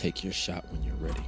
Take your shot when you're ready.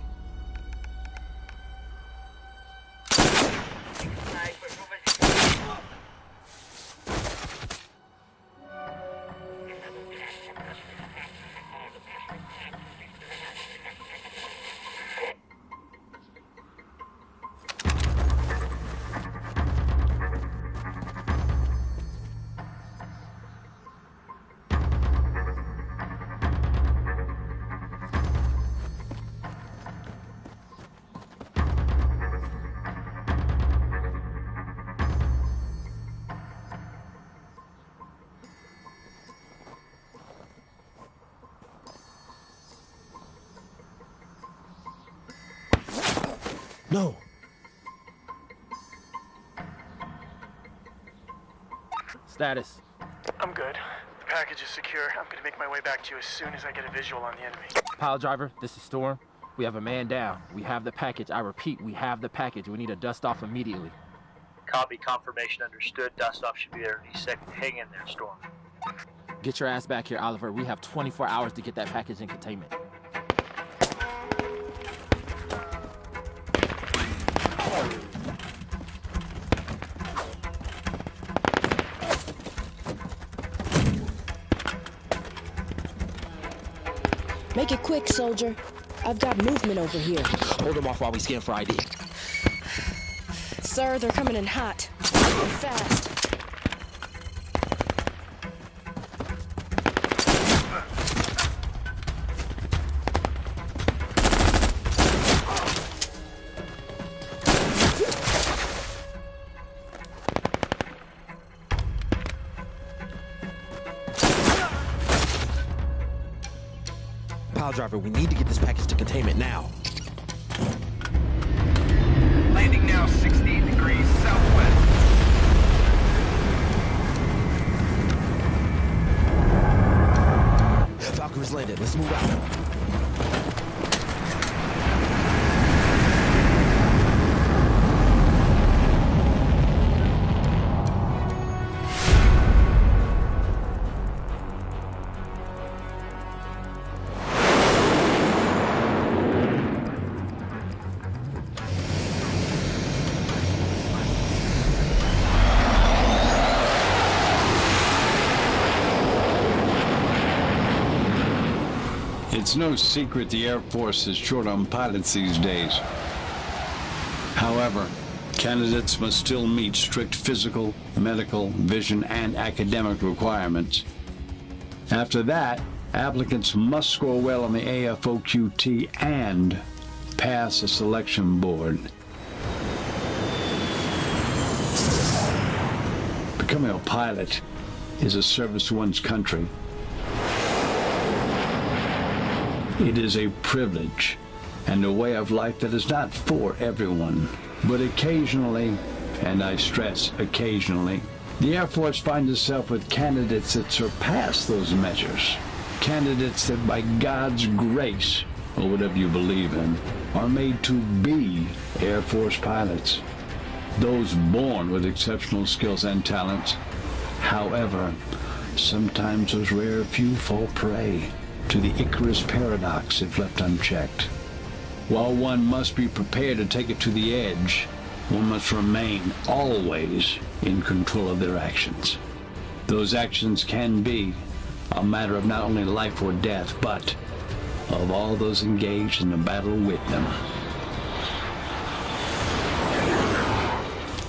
No. Status. I'm good. The package is secure. I'm gonna make my way back to you as soon as I get a visual on the enemy. Pile driver, this is Storm. We have a man down. We have the package. I repeat, we have the package. We need a dust off immediately. Copy, confirmation understood. Dust off should be there any second. Hang in there, Storm. Get your ass back here, Oliver. We have 24 hours to get that package in containment. Make it quick, soldier. I've got movement over here. Hold them off while we scan for ID. Sir, they're coming in hot. And fast. Driver, we need to get this package to containment now. Landing now 60 degrees southwest. Valkyrie's landed. Let's move out. It's no secret the Air Force is short on pilots these days. However, candidates must still meet strict physical, medical, vision, and academic requirements. After that, applicants must score well on the AFOQT and pass a selection board. Becoming a pilot is a service to one's country. It is a privilege and a way of life that is not for everyone. But occasionally, and I stress occasionally, the Air Force finds itself with candidates that surpass those measures. Candidates that by God's grace, or whatever you believe in, are made to be Air Force pilots. Those born with exceptional skills and talents. However, sometimes those rare few fall prey to the Icarus paradox if left unchecked. While one must be prepared to take it to the edge, one must remain always in control of their actions. Those actions can be a matter of not only life or death, but of all those engaged in the battle with them.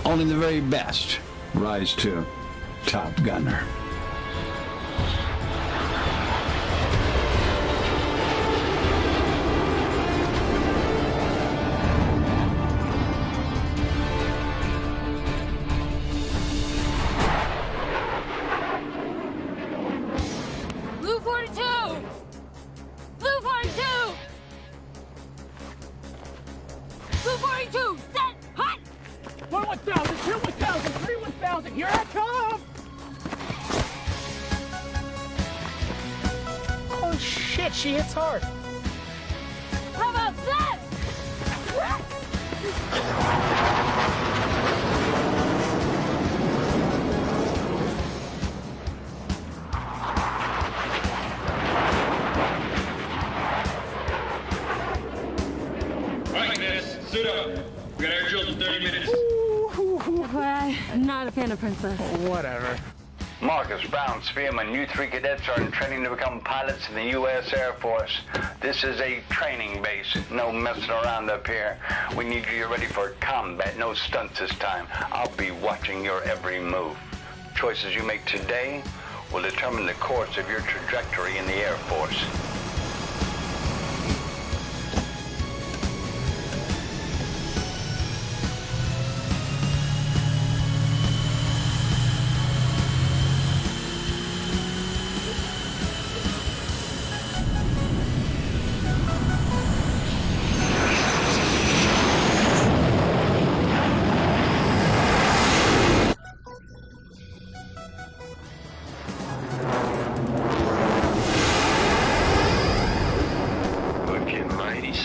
Only the very best rise to top gunner. She hits hard. How about that? a princess. Whatever. Marcus, Brown, Spearman, you three cadets are in training to become pilots in the U.S. Air Force. This is a training base. No messing around up here. We need you to get ready for combat. No stunts this time. I'll be watching your every move. Choices you make today will determine the course of your trajectory in the Air Force.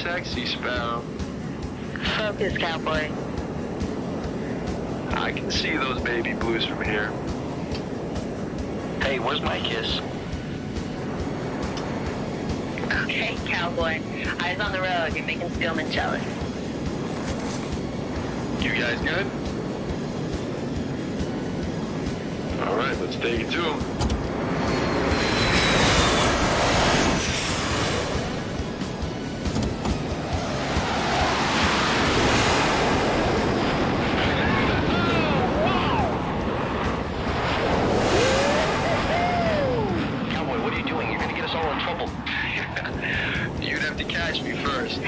Sexy, Sparrow. Focus, cowboy. I can see those baby blues from here. Hey, where's my kiss? Okay, cowboy. Eyes on the road. You're making Spielman jealous. You guys good? All right, let's take it to him. You'd have to catch me first.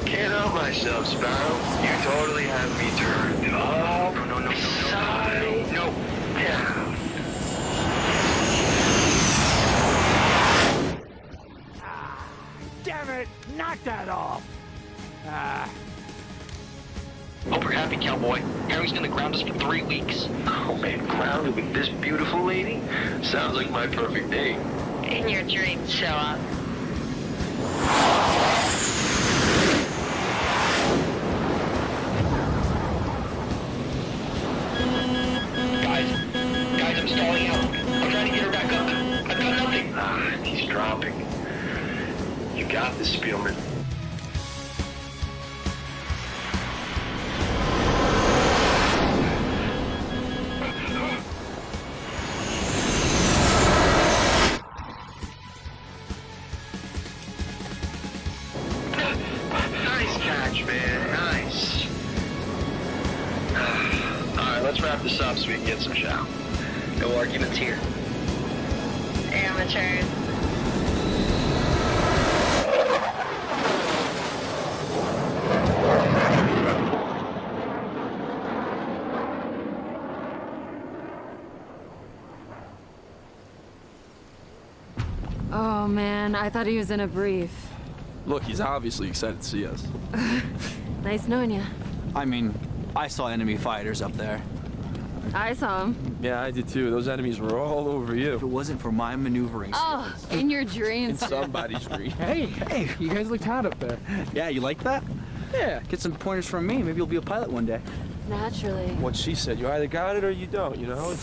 Can't help myself, Sparrow. You totally have me turned. Oh, no. No. Yeah. Damn it! Knock that off! Hope you're happy, cowboy. Harry's gonna ground us for 3 weeks. Oh, man, grounded with this beautiful lady? Sounds like my perfect date. In your dreams, show up. Guys, I'm stalling out. I'm trying to get her back up. I've got nothing. He's dropping. You got this, Spielman. Nice catch, man. Nice. Alright, let's wrap this up so we can get some chow. No arguments here. Amateurs. Oh man, I thought he was in a brief. Look, he's obviously excited to see us. Nice knowing you. I mean, I saw enemy fighters up there. I saw him. Yeah, I did too. Those enemies were all over you. If it wasn't for my maneuvering Oh, skills. in your dreams. In somebody's dream. Hey, you guys looked hot up there. Yeah, you like that? Yeah. Get some pointers from me. Maybe you'll be a pilot one day. Naturally. What she said, you either got it or you don't, you know?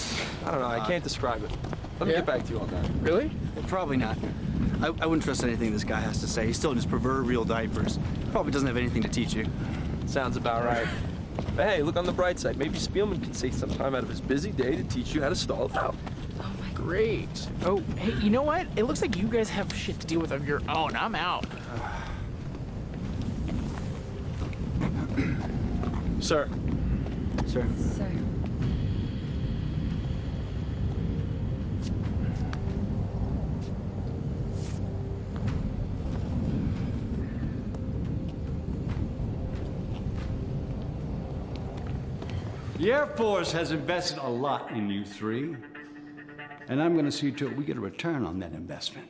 I don't know, I can't describe it. Let me get back to you on that. Really? Well, probably not. I wouldn't trust anything this guy has to say. He's still in his proverbial diapers. Probably doesn't have anything to teach you. Sounds about right. But hey, look on the bright side. Maybe Spielman can take some time out of his busy day to teach you how to stall it out. Oh my God. Great. Oh, hey, you know what? It looks like you guys have shit to deal with of your own. I'm out. Sir. Sir. Sir. The Air Force has invested a lot in you three, and I'm going to see to it we get a return on that investment.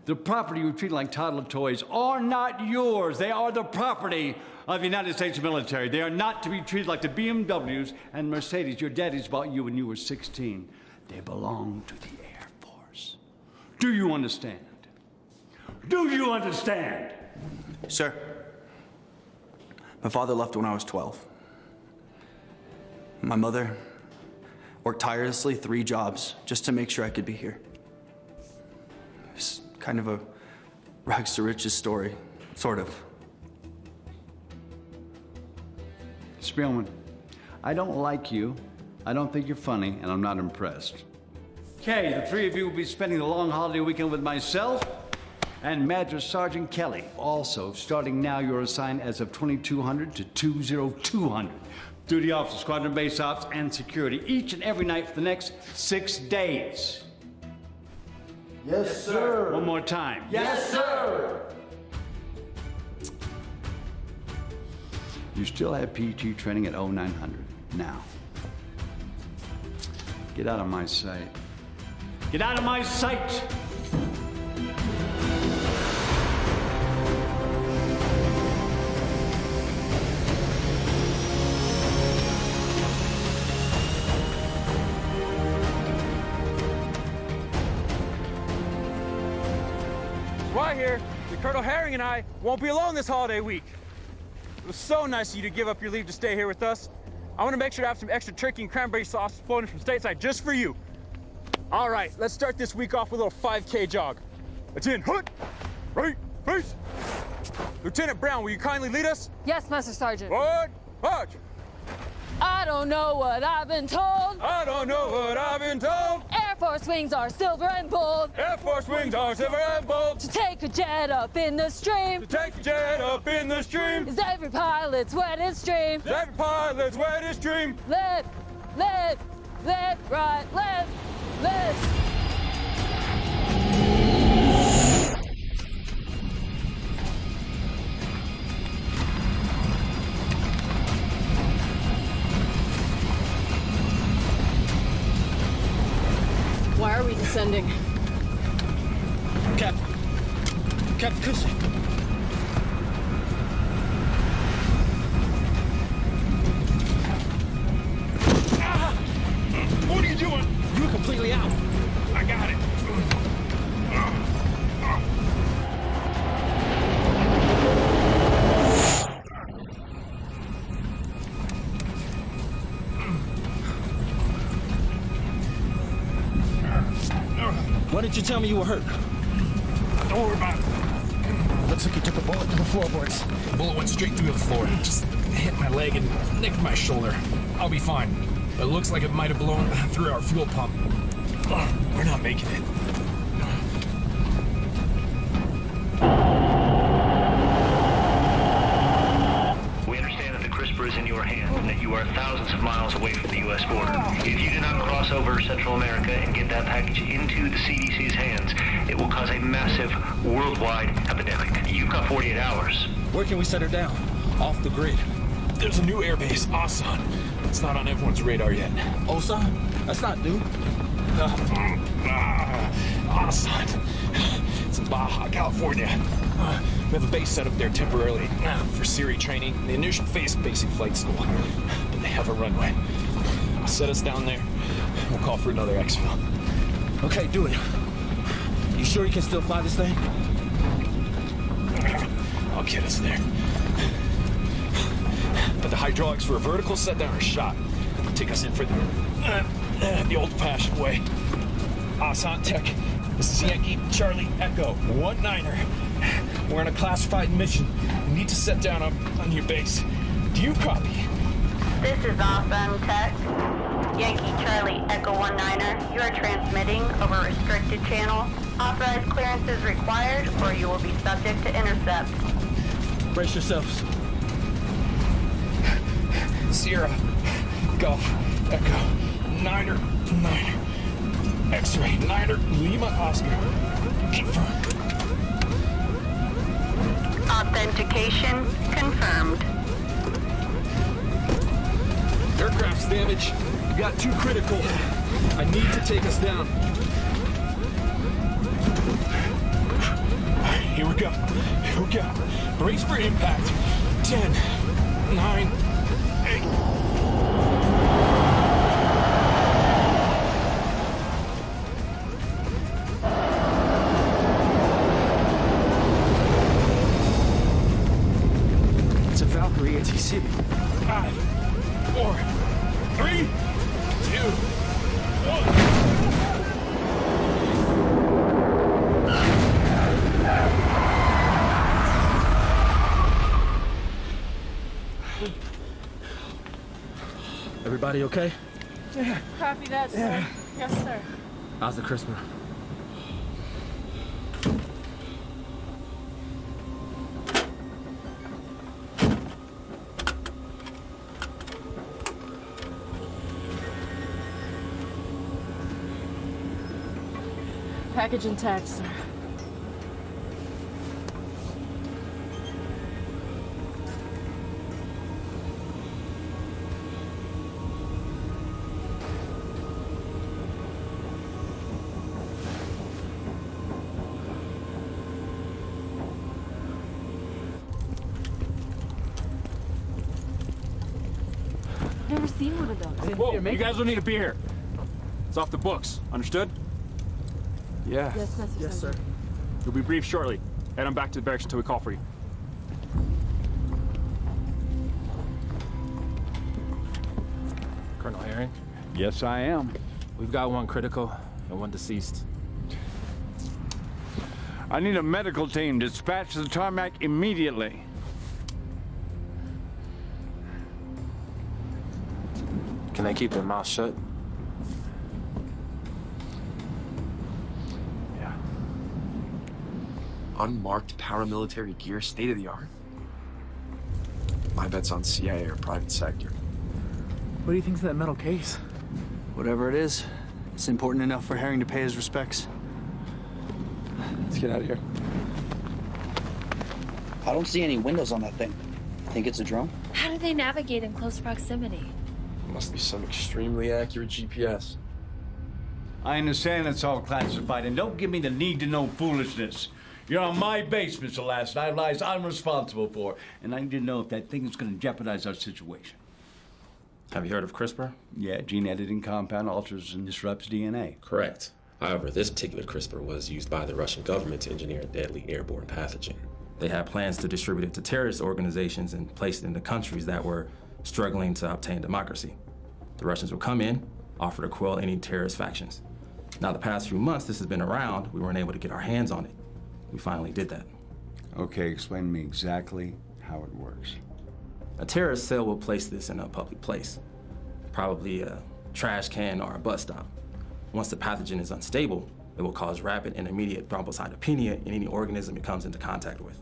The property you treat like toddler toys are not yours. They are the property of the United States military. They are not to be treated like the BMWs and Mercedes your daddies bought you when you were 16. They belong to the Air Force. Do you understand? Do you understand? Sir, my father left when I was 12. My mother worked tirelessly 3 jobs just to make sure I could be here. It's kind of a rags to riches story, sort of. Spielman, I don't like you, I don't think you're funny, and I'm not impressed. Okay, the 3 of you will be spending the long holiday weekend with myself and Master Sergeant Kelly. Also, starting now, you're assigned as of 2200 to 20200. Duty officers, squadron base ops, and security each and every night for the next 6 days. Yes, sir. One more time. Yes, sir. You still have PT training at 0900. Now, get out of my sight. Get out of my sight! Right here, the Colonel Herring and I won't be alone this holiday week. It was so nice of you to give up your leave to stay here with us. I want to make sure to have some extra turkey and cranberry sauce flown from stateside just for you. All right, let's start this week off with a little 5K jog. That's in, hood, right, face. Lieutenant Brown, will you kindly lead us? Yes, Master Sergeant. Forward, march. I don't know what I've been told. I don't know what I've been told. Air Force wings are silver and bold. Air Force wings are silver and bold. To take a jet up in the stream. To take a jet up in the stream. Is every pilot's wettest dream. Is every pilot's wettest dream. Left, left, left, right, left, left. Why are we descending? Captain Cushing. What are you doing? You were completely out. I got it. Why didn't you tell me you were hurt? Don't worry about it. Looks like you took a bullet to the floorboards. The bullet went straight through the floor. Just hit my leg and nicked my shoulder. I'll be fine. It looks like it might have blown through our fuel pump. We're not making it. We understand that the CRISPR is in your hands and that you are thousands of miles away from the U.S. border. If you do not cross over Central America and get that package into the CDC's hands, it will cause a massive worldwide epidemic. You've got 48 hours. Where can we set her down? Off the grid. There's a new airbase, Asan. It's not on everyone's radar yet. Osan? That's not new. Asan. It's in Baja, California. We have a base set up there temporarily for Siri training. The initial phase basic flight school. But they have a runway. I'll set us down there. We'll call for another exfil. Okay, do it. You sure you can still fly this thing? I'll get us there. But the hydraulics for a vertical set down are shot. Take us in for the old-fashioned way. Asan Tech, this is Yankee Charlie Echo 19er. We're on a classified mission. We need to set down on your base. Do you copy? This is Asan Tech. Yankee Charlie Echo 19er. You are transmitting over restricted channel. Authorized clearances required, or you will be subject to intercept. Brace yourselves. Sierra, Golf, Echo, Niner, X-ray, Niner, Lima, Oscar. Confirmed. Authentication confirmed. Aircraft's damaged. You got 2 critical. I need to take us down. Here we go. Here we go. Brace for impact. 10, 9, 8. Did he see me? 5, 4, 3, 2, 1. Everybody okay? Yeah. Copy that, sir. Yes, sir. How's the crisper? Package intact, sir. Never seen one of those. Whoa, you guys don't need to be here. It's off the books. Understood? Yeah. Yes, Master Yes, sir. You'll be briefed shortly. Head on back to the barracks until we call for you. Colonel Herring? Yes, I am. We've got one critical and one deceased. I need a medical team dispatched to the tarmac immediately. Can they keep their mouth shut? Yeah. Unmarked paramilitary gear, state of the art. My bet's on CIA or private sector. What do you think's in that metal case? Whatever it is, it's important enough for Herring to pay his respects. Let's get out of here. I don't see any windows on that thing. Think it's a drone? How do they navigate in close proximity? Must be some extremely accurate GPS. I understand it's all classified, and don't give me the need-to-know foolishness. You're on my base, Mr. Last. I lies I'm responsible for, and I need to know if that thing is going to jeopardize our situation. Have you heard of CRISPR? Yeah, gene editing compound alters and disrupts DNA. Correct. However, this particular CRISPR was used by the Russian government to engineer a deadly airborne pathogen. They had plans to distribute it to terrorist organizations and place it into countries that were struggling to obtain democracy. The Russians would come in, offer to quell any terrorist factions. Now, the past few months this has been around, we weren't able to get our hands on it. We finally did that. Okay, explain to me exactly how it works. A terrorist cell will place this in a public place, probably a trash can or a bus stop. Once the pathogen is unstable, it will cause rapid and immediate thrombocytopenia in any organism it comes into contact with.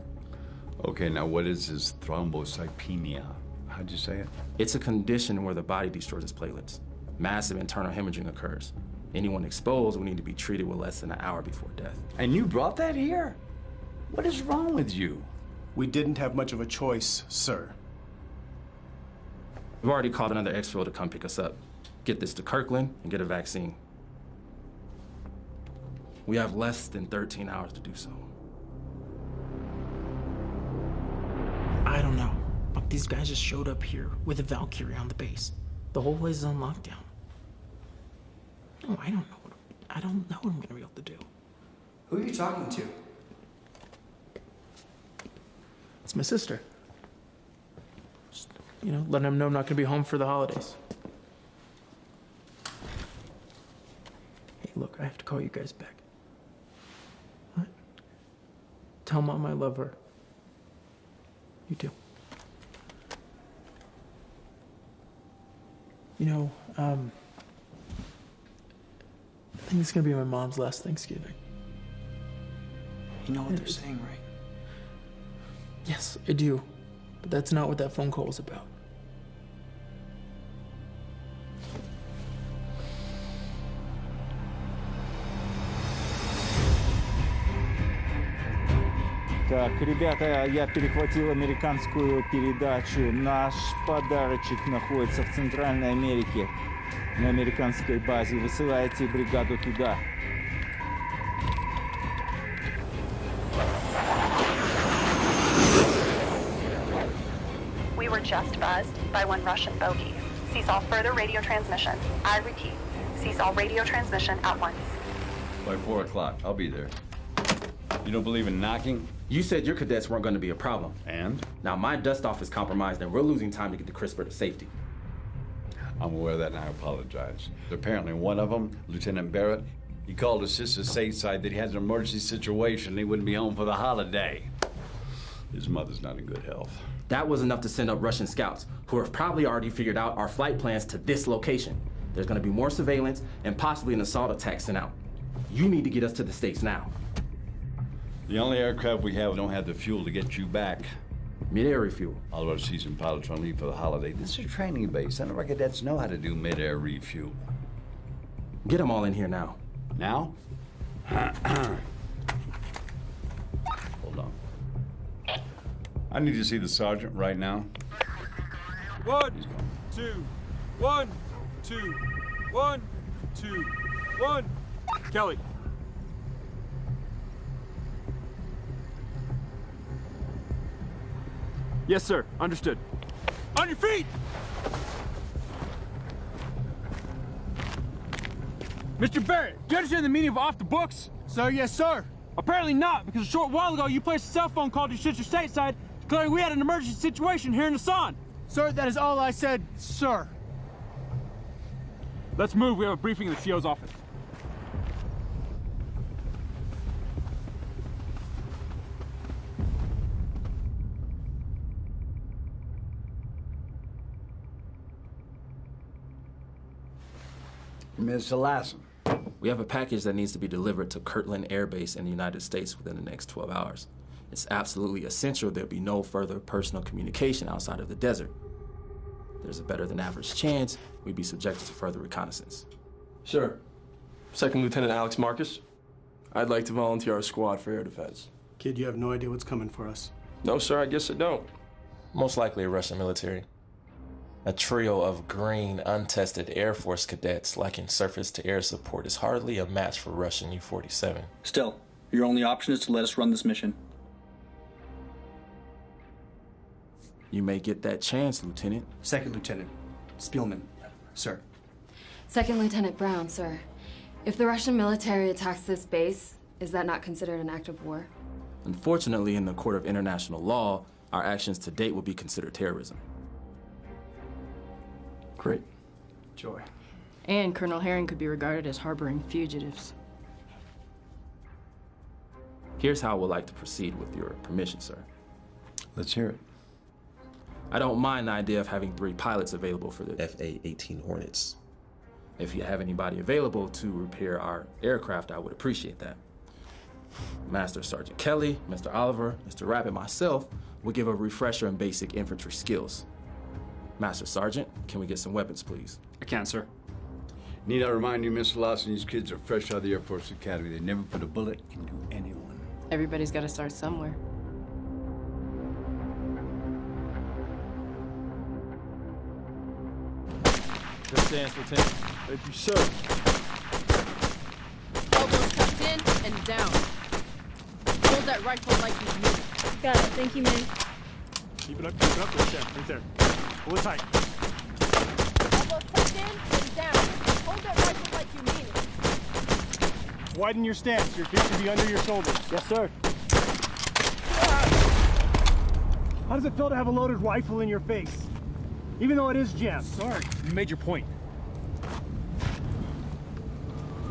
Okay, now what is this thrombocytopenia? How'd you say it? It's a condition where the body destroys its platelets. Massive internal hemorrhaging occurs. Anyone exposed will need to be treated with less than an hour before death. And you brought that here? What is wrong with you? We didn't have much of a choice, sir. We've already called another exfil to come pick us up. Get this to Kirkland and get a vaccine. We have less than 13 hours to do so. I don't know, but these guys just showed up here with a Valkyrie on the base. The whole place is on lockdown. No, I don't know what I'm gonna be able to do. Who are you talking to? It's my sister. Just, letting them know I'm not gonna be home for the holidays. Hey, look, I have to call you guys back. What? Tell Mom I love her. You too. I think it's gonna be my mom's last Thanksgiving. You know what they're saying, right? Yes, I do. But that's not what that phone call was about. Так, ребята, я перехватил американскую передачу. Наш подарочек находится в Центральной Америке, на американской базе. Высылайте бригаду туда. We were just buzzed by one Russian bogey. Cease all further radio transmission. I repeat, cease all radio transmission at once. By 4 o'clock, I'll be there. You don't believe in knocking? You said your cadets weren't going to be a problem. And? Now my dust-off is compromised and we're losing time to get the CRISPR to safety. I'm aware of that and I apologize. Apparently one of them, Lieutenant Barrett, he called his sister stateside that he has an emergency situation and he wouldn't be home for the holiday. His mother's not in good health. That was enough to send up Russian scouts, who have probably already figured out our flight plans to this location. There's gonna be more surveillance and possibly an assault attack sent out. You need to get us to the States now. The only aircraft we have don't have the fuel to get you back. Mid-air refuel. All of our seasoned pilots are on leave for the holiday. This is a training base. None of our cadets know how to do mid-air refuel. Get them all in here now. Now? Hold on. I need to see the sergeant right now. 1, 2, 1, 2, 1, 2, 1. Kelly. Yes, sir. Understood. On your feet! Mr. Barrett, do you understand the meaning of off the books? Sir, yes, sir. Apparently not, because a short while ago you placed a cell phone call to your sister stateside declaring we had an emergency situation here in the sun. Sir, that is all I said, sir. Let's move. We have a briefing in the CO's office. Mr. Lassen. We have a package that needs to be delivered to Kirtland Air Base in the United States within the next 12 hours. It's absolutely essential there be no further personal communication outside of the desert. There's a better than average chance we'd be subjected to further reconnaissance. Sure. Second Lieutenant Alex Marcus. I'd like to volunteer our squad for air defense. Kid, you have no idea what's coming for us. No, sir, I guess I don't. Most likely a Russian military. A trio of green, untested Air Force cadets lacking surface-to-air support is hardly a match for Russian U-47. Still, your only option is to let us run this mission. You may get that chance, Lieutenant. Second Lieutenant Spielman, sir. Second Lieutenant Brown, sir. If the Russian military attacks this base, is that not considered an act of war? Unfortunately, in the court of international law, our actions to date will be considered terrorism. Great. Joy. And Colonel Herring could be regarded as harboring fugitives. Here's how I would like to proceed with your permission, sir. Let's hear it. I don't mind the idea of having 3 pilots available for the FA-18 Hornets. If you have anybody available to repair our aircraft, I would appreciate that. Master Sergeant Kelly, Mr. Oliver, Mr. Rapp, and myself will give a refresher in basic infantry skills. Master Sergeant, can we get some weapons, please? I can, sir. Need I remind you, Mr. Lawson, these kids are fresh out of the Air Force Academy. They never put a bullet into anyone. Everybody's got to start somewhere. Good stance, Lieutenant. Thank you, sir. Elbows tucked in and down. Hold that rifle like you mean it. Got it. Thank you, man. Keep it up, right there, right there. Pull it tight. Elbows tucked in and down. Hold that rifle like you mean it. Widen your stance. Your feet should be under your shoulders. Yes, sir. How does it feel to have a loaded rifle in your face? Even though it is jammed. Sorry, you made your point.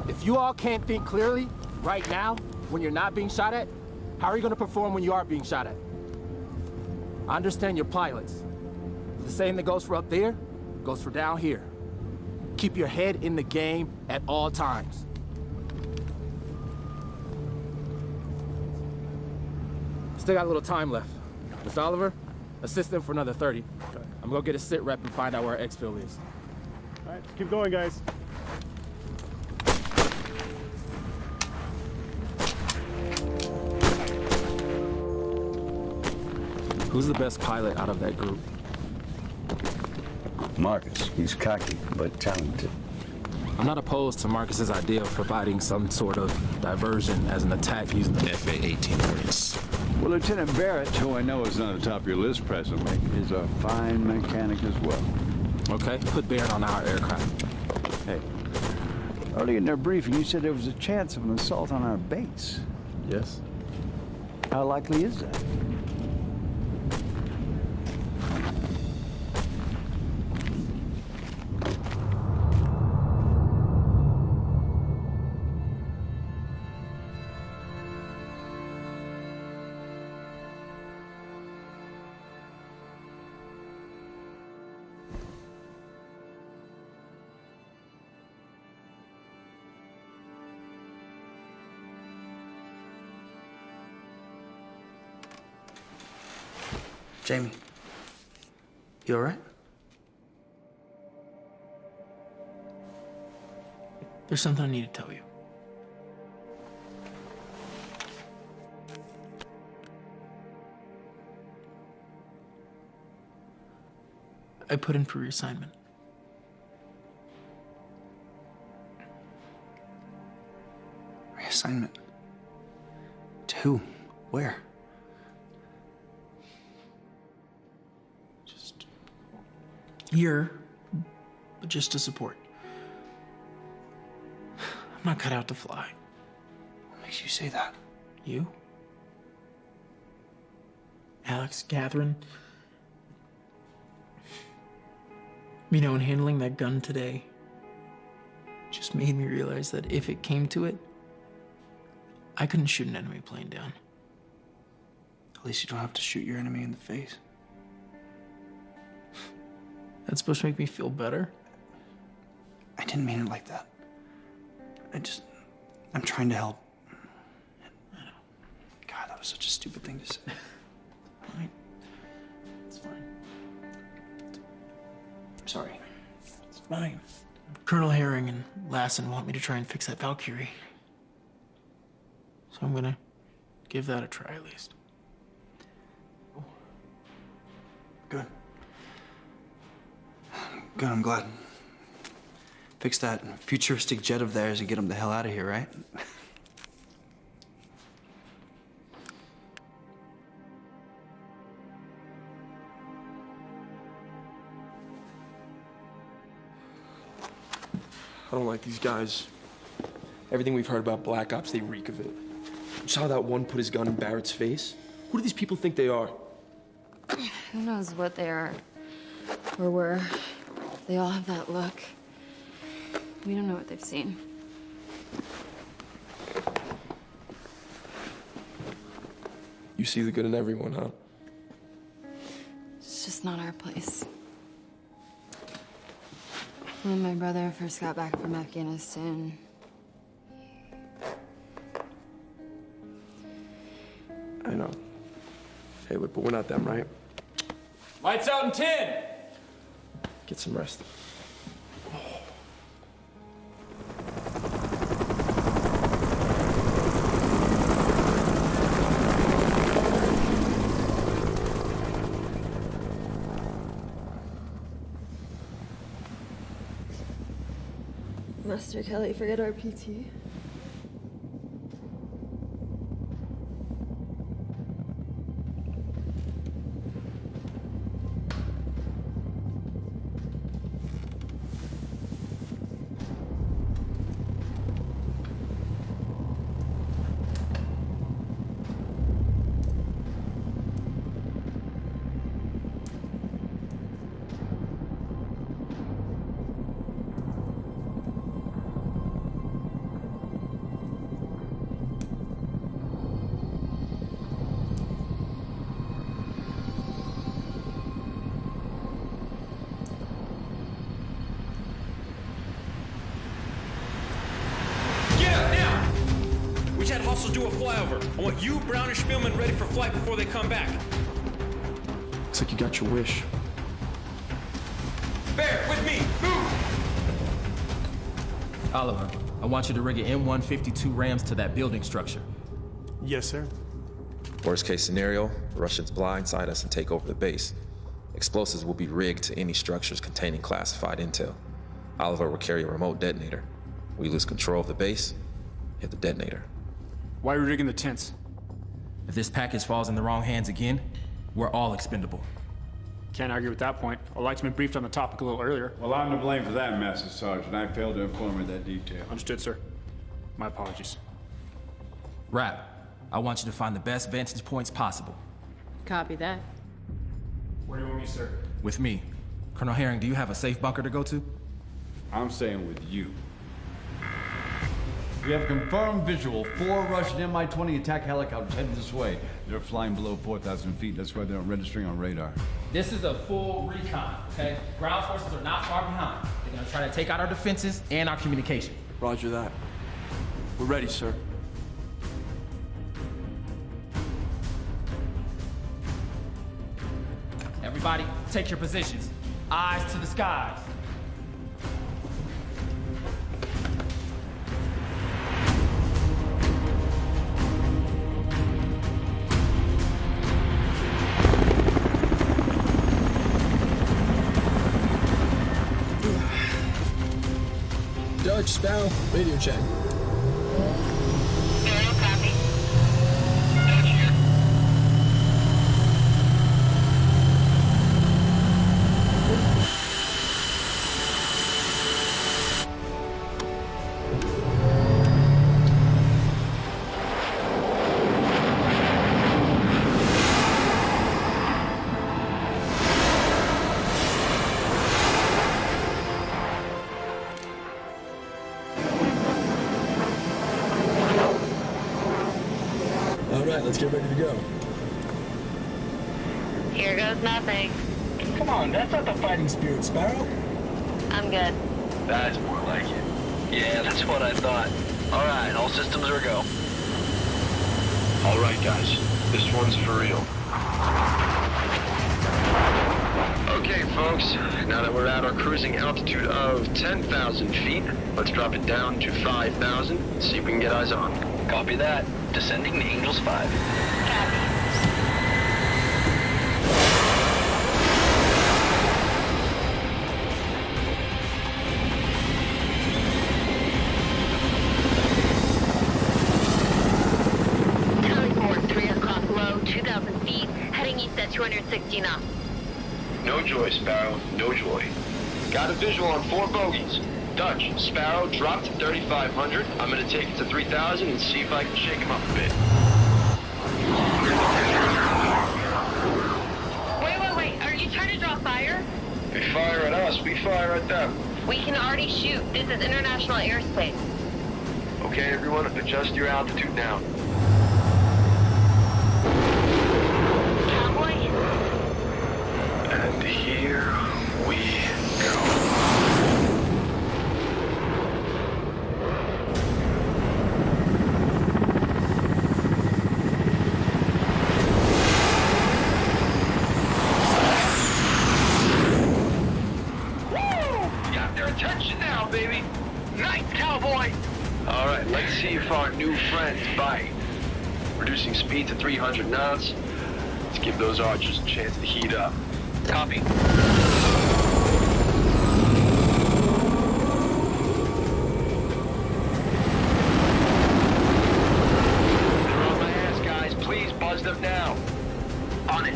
If you all can't think clearly right now when you're not being shot at, how are you going to perform when you are being shot at? I understand you're pilots. The same that goes for up there goes for down here. Keep your head in the game at all times. Still got a little time left. Mr. Oliver, assist them for another 30. I'm gonna get a sit rep and find out where our exfil is. All right, keep going, guys. Who's the best pilot out of that group? Marcus. He's cocky, but talented. I'm not opposed to Marcus's idea of providing some sort of diversion as an attack using the FA-18 Hornets. Well, Lieutenant Barrett, who I know is not at the top of your list presently, is a fine mechanic as well. Okay, put Barrett on our aircraft. Hey, early in their briefing, you said there was a chance of an assault on our base. Yes. How likely is that? Jamie, you all right? There's something I need to tell you. I put in for reassignment. Reassignment? To who? Where? Here, but just to support. I'm not cut out to fly. What makes you say that? You? Alex, Catherine. You know, and handling that gun today just made me realize that if it came to it, I couldn't shoot an enemy plane down. At least you don't have to shoot your enemy in the face. That's supposed to make me feel better? I didn't mean it like that. I'm trying to help. God, that was such a stupid thing to say. Fine. It's fine. I'm sorry. It's fine. Colonel Herring and Lassen want me to try and fix that Valkyrie. So I'm gonna give that a try at least. Good. Good, I'm glad. Fix that futuristic jet of theirs and get them the hell out of here, right? I don't like these guys. Everything we've heard about Black Ops, they reek of it. You saw that one put his gun in Barrett's face? Who do these people think they are? Who knows what they are or were. They all have that look. We don't know what they've seen. You see the good in everyone, huh? It's just not our place. When my brother first got back from Afghanistan, I know. Hey, look, but we're not them, right? Lights out in 10! Get some rest. Master Kelly, forget our PT. Do a flyover. I want you, Brown, and Spielman ready for flight before they come back. Looks like you got your wish. Bear, with me! Move! Oliver, I want you to rig an M152 Rams to that building structure. Yes, sir. Worst case scenario, Russians blindside us and take over the base. Explosives will be rigged to any structures containing classified intel. Oliver will carry a remote detonator. We lose control of the base, hit the detonator. Why are we rigging the tents? If this package falls in the wrong hands again, we're all expendable. Can't argue with that point. I'd like to be briefed on the topic a little earlier. Well, I'm to blame for that, Master Sergeant. I failed to inform her that detail. Understood, sir. My apologies. Rap, I want you to find the best vantage points possible. Copy that. Where do you want me, sir? With me. Colonel Herring, do you have a safe bunker to go to? I'm staying with you. We have confirmed visual. 4 Russian Mi-20 attack helicopters headed this way. They're flying below 4,000 feet. That's why they're registering on radar. This is a full recon, okay? Ground forces are not far behind. They're gonna try to take out our defenses and our communication. Roger that. We're ready, sir. Everybody, take your positions. Eyes to the skies. Dutch, Sparrow, radio check. Sparrow, copy. Dutch here. Let's get ready to go. Here goes nothing. Come on, that's not the fighting spirit, Sparrow. I'm good. That's more like it. Yeah, that's what I thought. All right, all systems are go. All right, guys. This one's for real. Okay, folks. Now that we're at our cruising altitude of 10,000 feet, let's drop it down to 5,000 and see if we can get eyes on. Copy that. Descending to Angels 5. Tally forward, 3 o'clock low, 2,000 feet, heading east at 260 knots. No joy, Sparrow. No joy. Got a visual on 4 bogeys. Dutch, Sparrow dropped to 3,500. I'm gonna take it to 3,000 and see if I can shake him up a bit. Wait. Are you trying to draw fire? They fire at us, we fire at them. We can already shoot. This is international airspace. Okay, everyone, adjust your altitude now. Cowboy? And here we go. Attention now, baby! Night, cowboy! All right, let's see if our new friends bite. Reducing speed to 300 knots. Let's give those archers a chance to heat up. Copy. They're on my ass, guys. Please buzz them now. On it.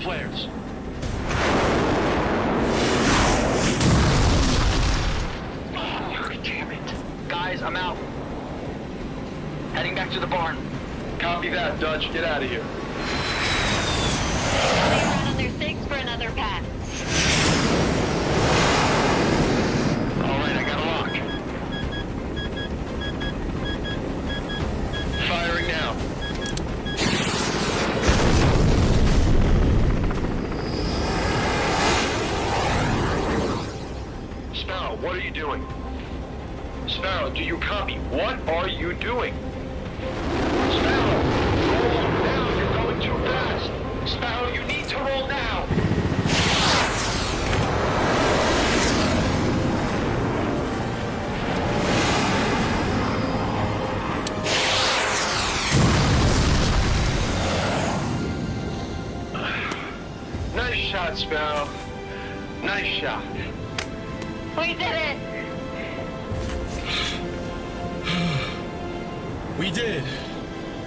Flares. Oh, damn it. Guys, I'm out. Heading back to the barn. Copy that, Dutch. Get out of here. They're out on their 6 for another pass. All right, I got a lock. Firing now. what are you doing? Sparrow, do you copy? What are you doing? Sparrow, roll now. You're going too fast. Sparrow, you need to roll now. Nice shot, Sparrow. Nice shot. We did it! We did.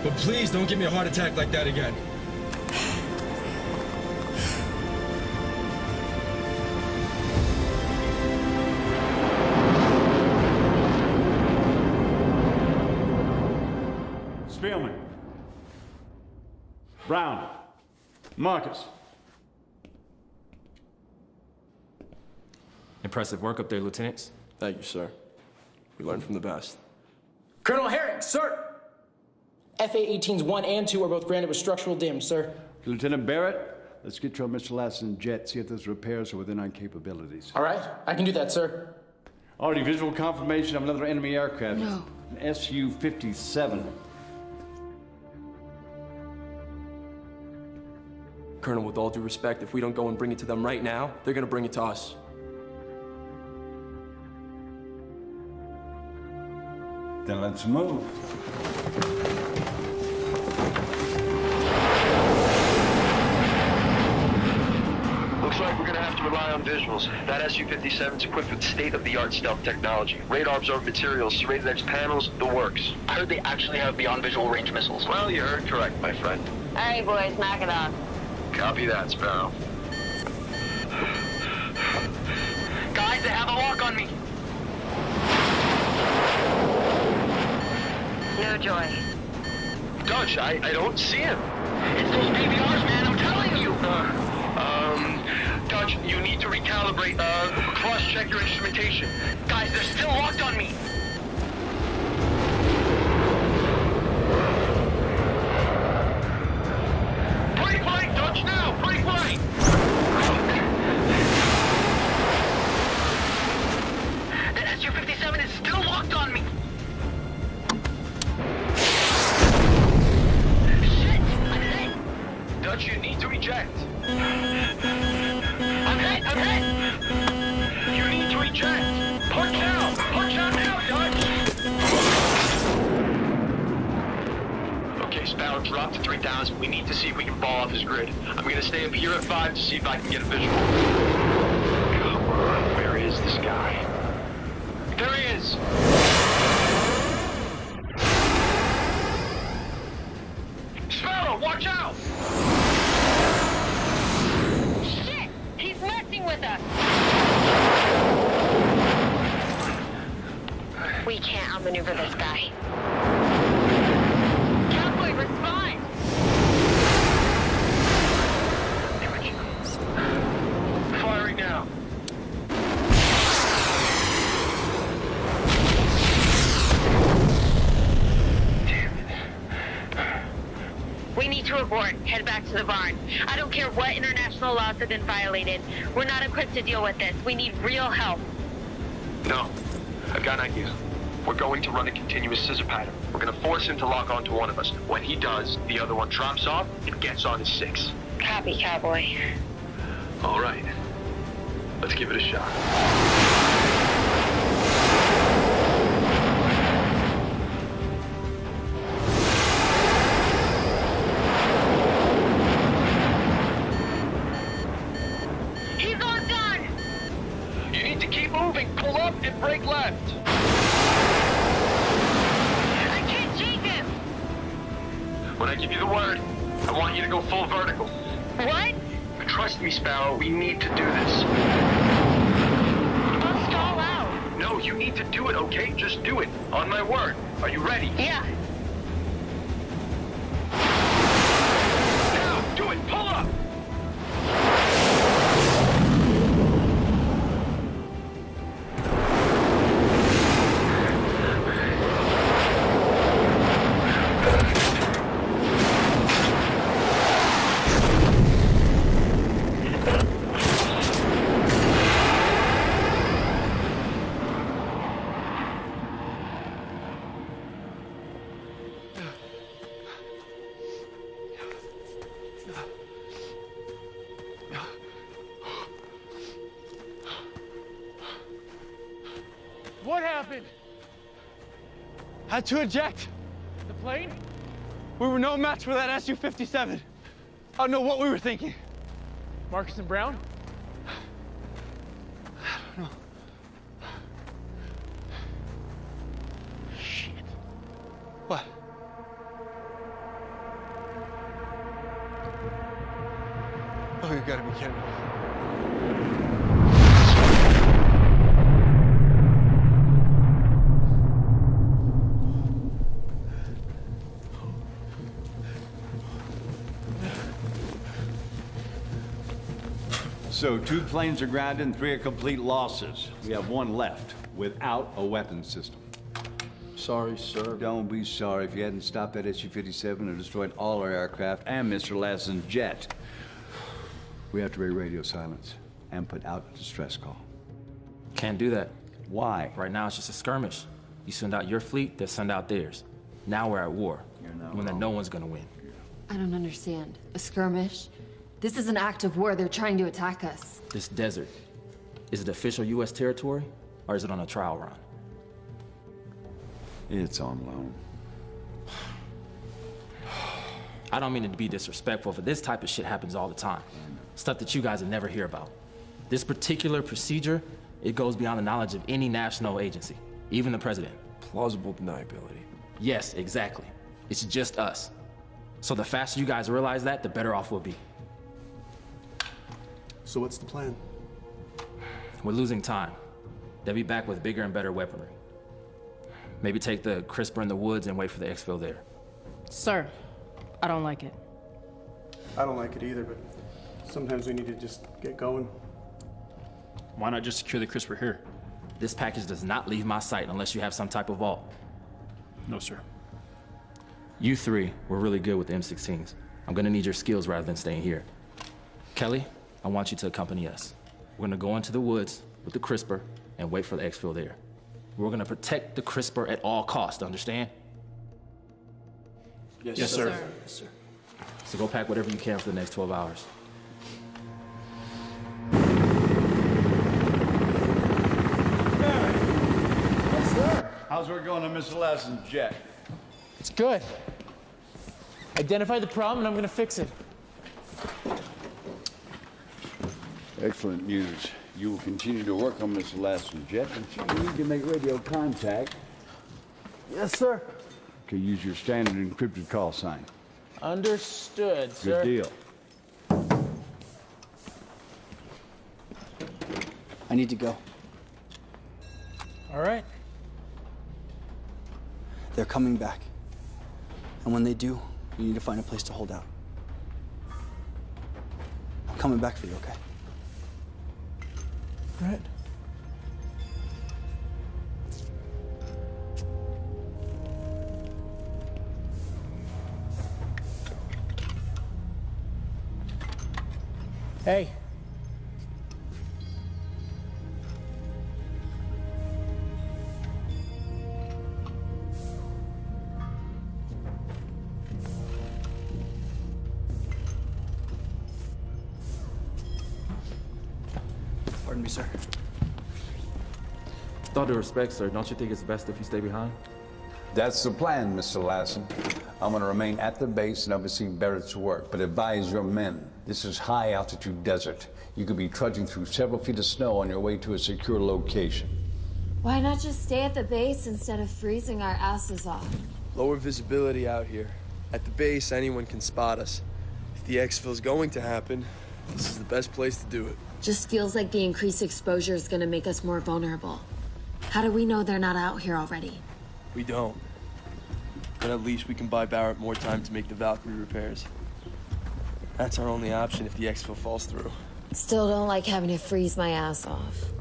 But please don't give me a heart attack like that again. Spielman. Brown. Marcus. Impressive work up there, Lieutenants. Thank you, sir. We learned from the best. Colonel Herring, sir! FA-18s 1 and 2 are both granted with structural damage, sir. Lieutenant Barrett, let's get you on Mr. Lasson's jet, see if those repairs are within our capabilities. All right, I can do that, sir. Already visual confirmation of another enemy aircraft. No. An Su-57. Colonel, with all due respect, if we don't go and bring it to them right now, they're gonna bring it to us. Then let's move. Looks like we're gonna have to rely on visuals. That Su-57's equipped with state-of-the-art stealth technology. Radar absorbed materials, serrated edge panels, the works. I heard they actually have beyond visual range missiles. Well, you heard correct, my friend. All right, boys, knock it off. Copy that, Sparrow. Guys, they have a lock on me. No joy. Dutch, I don't see him. It's those PBRs, man, I'm telling you. Dutch, you need to recalibrate, cross-check your instrumentation. Guys, they're still locked on me. Break right, Dutch, now! Break right! The Su-57 is still locked on me. Shit, I'm hit. Dutch, you need to reject. I'm hit. You need to reject. Punch out! Punch out now, Dutch! Okay, Sparrow, drop to 3,000. We need to see if we can fall off his grid. I'm gonna stay up here at 5 to see if I can get a visual. Come on, where is this guy? There he is! Sparrow, watch out! Shit! He's messing with us! We can't outmaneuver this guy. Cowboy, respond! Firing now. We need to abort. Head back to the barn. I don't care what international laws have been violated. We're not equipped to deal with this. We need real help. No, I've got an idea. We're going to run a continuous scissor pattern. We're going to force him to lock onto one of us. When he does, the other one drops off and gets on his 6. Copy, cowboy. All right. Let's give it a shot. He's on gun! You need to keep moving. Pull up and brake left. I can't change him! When I give you the word, I want you to go full vertical. What? Trust me, Sparrow. We need to do this. I'll stall out. No, you need to do it, okay? Just do it. On my word. Are you ready? Yeah. Now, do it. Pull up. happened. Had to eject. The plane? We were no match for that Su-57. I don't know what we were thinking. Marcus and Brown? I don't know. Shit. What? Oh, you gotta be kidding me. So 2 planes are grounded and 3 are complete losses. We have 1 left without a weapons system. Sorry, sir. Don't be sorry. If you hadn't stopped that Su-57 and destroyed all our aircraft and Mr. Lassen's jet, we have to break radio silence and put out a distress call. Can't do that. Why? Right now it's just a skirmish. You send out your fleet, they'll send out theirs. Now we're at war. When that no one's gonna win. I don't understand. A skirmish? This is an act of war. They're trying to attack us. This desert, is it official U.S. territory, or is it on a trial run? It's on loan. I don't mean to be disrespectful, but this type of shit happens all the time. Stuff that you guys would never hear about. This particular procedure, it goes beyond the knowledge of any national agency, even the president. Plausible deniability. Yes, exactly. It's just us. So the faster you guys realize that, the better off we'll be. So what's the plan? We're losing time. They'll be back with bigger and better weaponry. Maybe take the crisper in the woods and wait for the exfil there. Sir, I don't like it. I don't like it either, but sometimes we need to just get going. Why not just secure the crisper here? This package does not leave my sight unless you have some type of vault. No, sir. You 3 were really good with the M16s. I'm gonna need your skills rather than staying here. Kelly, I want you to accompany us. We're gonna go into the woods with the crisper and wait for the exfil there. We're gonna protect the crisper at all costs, understand? Yes, sir. Yes, sir. So go pack whatever you can for the next 12 hours. Yes, sir. How's work going on Mr. Lassen's jet? It's good. Identify the problem and I'm gonna fix it. Excellent news. You will continue to work on Mr. Lassen's jet until you need to make radio contact. Yes, sir. Okay, use your standard encrypted call sign. Understood, sir. Good deal. I need to go. All right. They're coming back. And when they do, you need to find a place to hold out. I'm coming back for you, okay? Right. Hey. Pardon me, sir. With all due respect, sir, don't you think it's best if you stay behind? That's the plan, Mr. Lassen. I'm going to remain at the base and oversee Barrett's work, but advise your men. This is high-altitude desert. You could be trudging through several feet of snow on your way to a secure location. Why not just stay at the base instead of freezing our asses off? Lower visibility out here. At the base, anyone can spot us. If the exfil's going to happen, this is the best place to do it. Just feels like the increased exposure is gonna make us more vulnerable. How do we know they're not out here already? We don't. But at least we can buy Barrett more time to make the Valkyrie repairs. That's our only option if the exfil falls through. Still don't like having to freeze my ass off.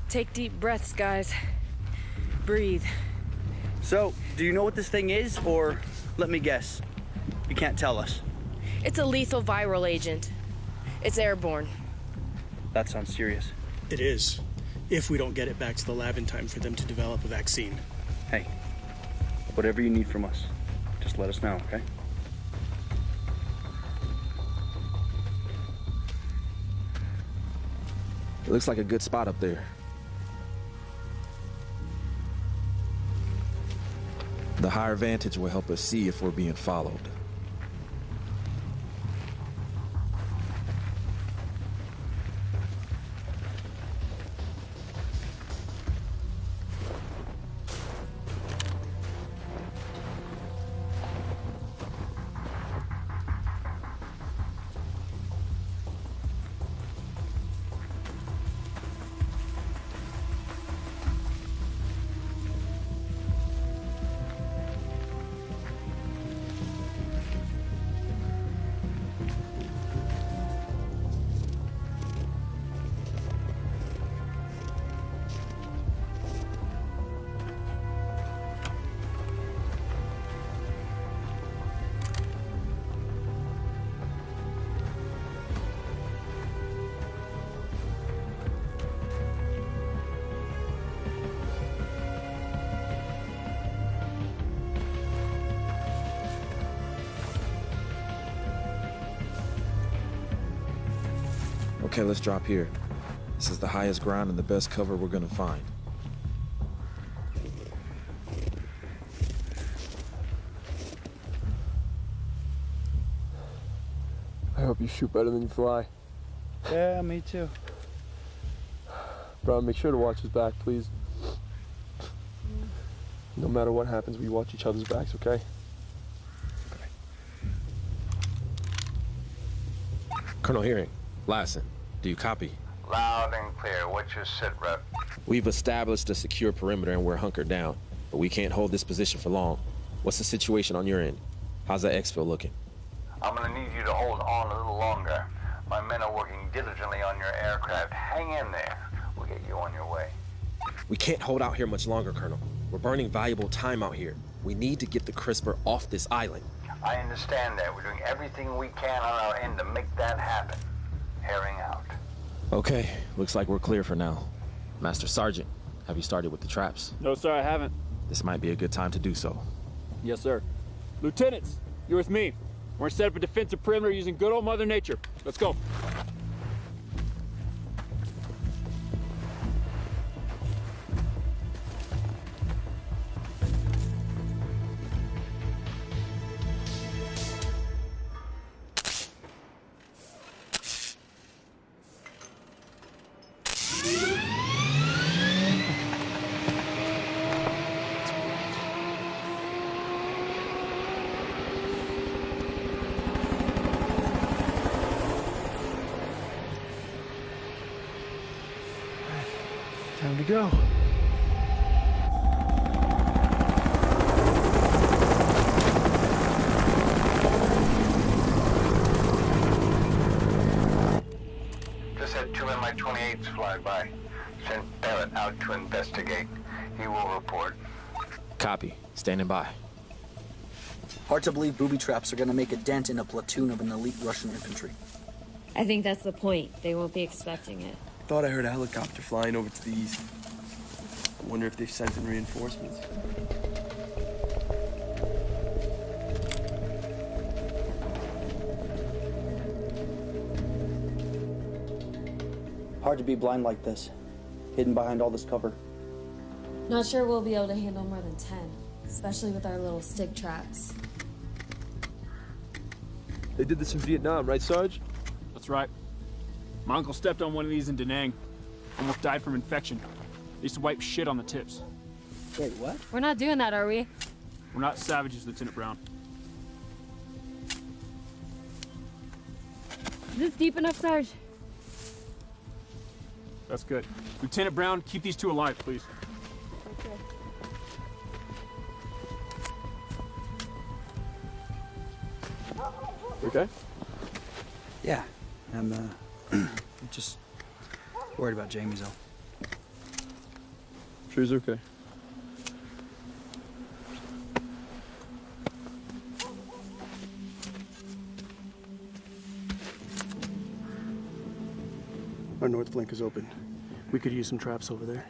Take deep breaths, guys. Breathe. So, do you know what this thing is, or let me guess? You can't tell us. It's a lethal viral agent. It's airborne. That sounds serious. It is, if we don't get it back to the lab in time for them to develop a vaccine. Hey, whatever you need from us, just let us know, okay? It looks like a good spot up there. The higher vantage will help us see if we're being followed. Okay, let's drop here. This is the highest ground and the best cover we're gonna find. I hope you shoot better than you fly. Yeah, me too. Bro, make sure to watch his back, please. No matter what happens, we watch each other's backs, okay? Colonel Hearing, Lassen, do you copy? Loud and clear. What's your sit rep? We've established a secure perimeter and we're hunkered down, but we can't hold this position for long. What's the situation on your end? How's that exfil looking? I'm gonna need you to hold on a little longer. My men are working diligently on your aircraft. Hang in there. We'll get you on your way. We can't hold out here much longer, Colonel. We're burning valuable time out here. We need to get the CRISPR off this island. I understand that. We're doing everything we can on our end to make that happen. Herring out. Okay, looks like we're clear for now. Master Sergeant, have you started with the traps? No, sir, I haven't. This might be a good time to do so. Yes, sir. Lieutenants, you're with me. We're gonna set up a defensive perimeter using good old Mother Nature. Let's go. Time to go. Just had two Mi-28s fly by. Sent Barrett out to investigate. He will report. Copy. Standing by. Hard to believe booby traps are gonna make a dent in a platoon of an elite Russian infantry. I think that's the point. They won't be expecting it. Thought I heard a helicopter flying over to the east. I wonder if they've sent in reinforcements. Hard to be blind like this, hidden behind all this cover. Not sure we'll be able to handle more than 10, especially with our little stick traps. They did this in Vietnam, right, Sarge? That's right. My uncle stepped on one of these in Da Nang. Almost died from infection. They used to wipe shit on the tips. Wait, what? We're not doing that, are we? We're not savages, Lieutenant Brown. Is this deep enough, Sarge? That's good. Lieutenant Brown, keep these two alive, please. Okay. Yeah, I'm just worried about Jamie's though. Sure he's okay. Our north flank is open. We could use some traps over there.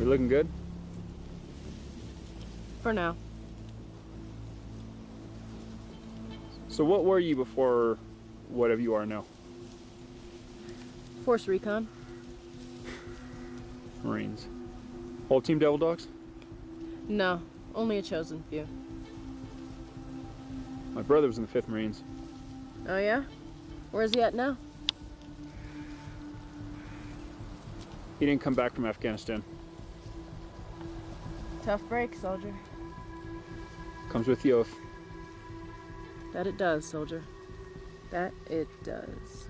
We looking good? For now. So what were you before whatever you are now? Force recon. Marines. Whole team Devil Dogs? No, only a chosen few. My brother was in the 5th Marines. Oh yeah? Where's he at now? He didn't come back from Afghanistan. Tough break, soldier. Comes with the oath. That it does, soldier. That it does.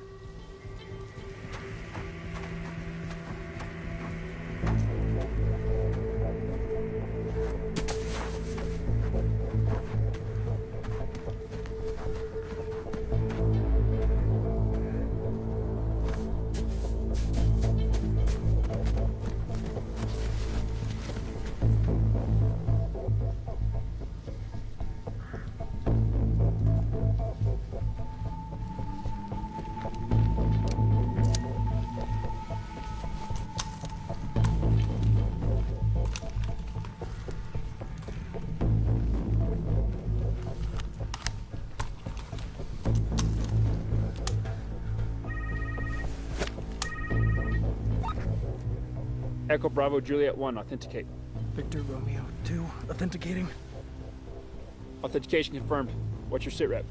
Echo Bravo Juliet 1, authenticate. Victor Romeo 2, authenticating. Authentication confirmed. What's your sit rep?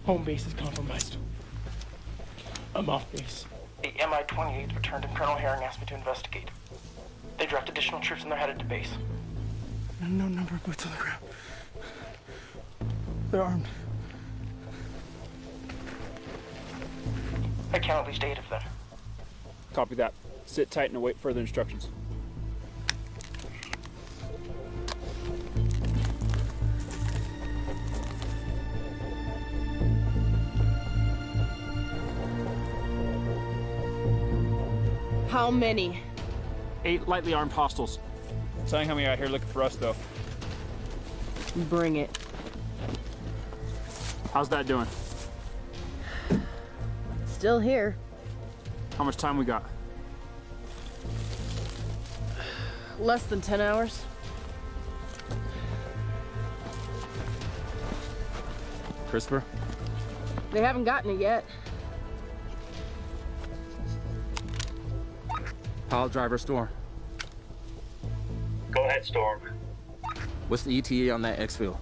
Home base is compromised. I'm off base. The MI-28 returned and Colonel Herring asked me to investigate. They draft additional troops and they're headed to base. No number of boots on the ground. They're armed. I count at least 8 of them. Copy that. Sit tight and await further instructions. How many? 8 lightly armed hostiles. Saying how many out here looking for us, though. Bring it. How's that doing? Still here. How much time we got? Less than 10 hours. CRISPR? They haven't gotten it yet. Pile driver Storm. Go ahead, Storm. What's the ETA on that exfil?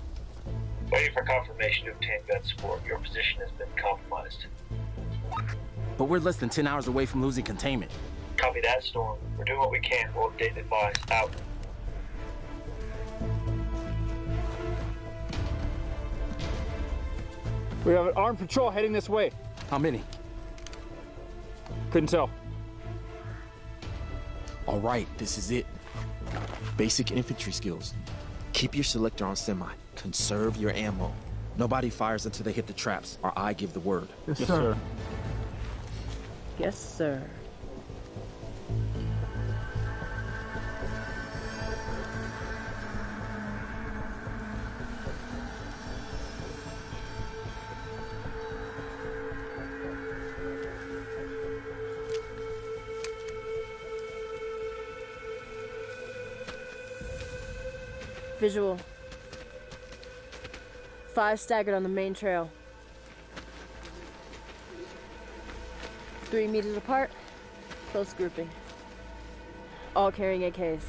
Waiting for confirmation to obtain gun support. Your position has been compromised. But we're less than 10 hours away from losing containment. Copy that, Storm. We're doing what we can. We'll update and advise. Out. We have an armed patrol heading this way. How many? Couldn't tell. All right, this is it. Basic infantry skills. Keep your selector on semi. Conserve your ammo. Nobody fires until they hit the traps, or I give the word. Yes, sir. Yes, sir. Visual. 5 staggered on the main trail. 3 meters apart, close grouping. All carrying AKs.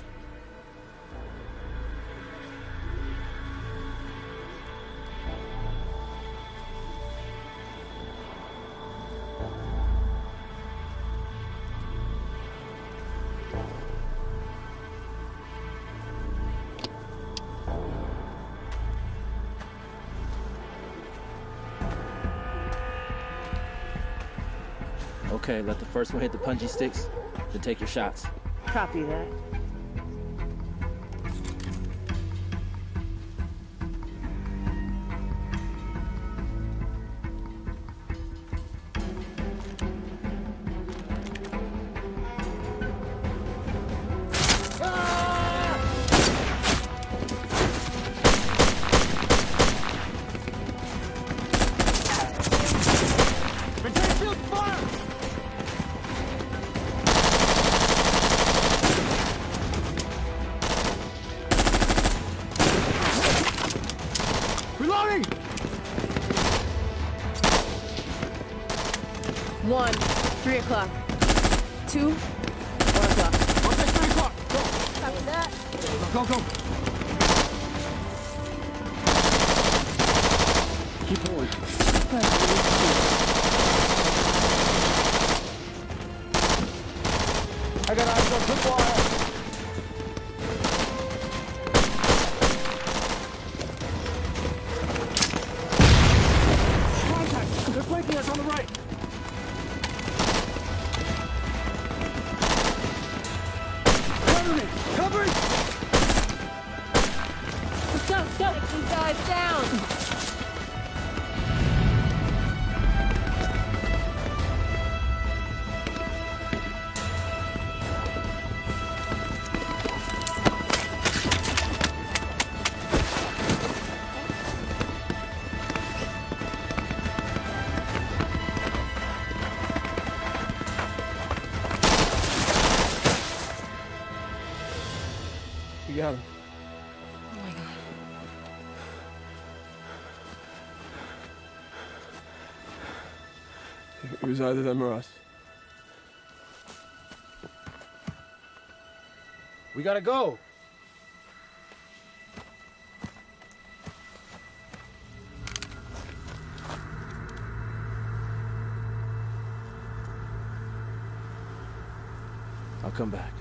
Okay, let the first one hit the punji sticks, then take your shots. Copy that. Reloading! 1, 3 o'clock. 2, 1 o'clock. Okay, 3 o'clock. Go. Copy that. Go, go. Keep moving. I got eyes on tripwire. Contact! They're flanking us on the right. Cover me! Cover it! Let's go, let's go. Take these guys down. You got him. Oh my god. It was either them or us. We gotta go. I'll come back.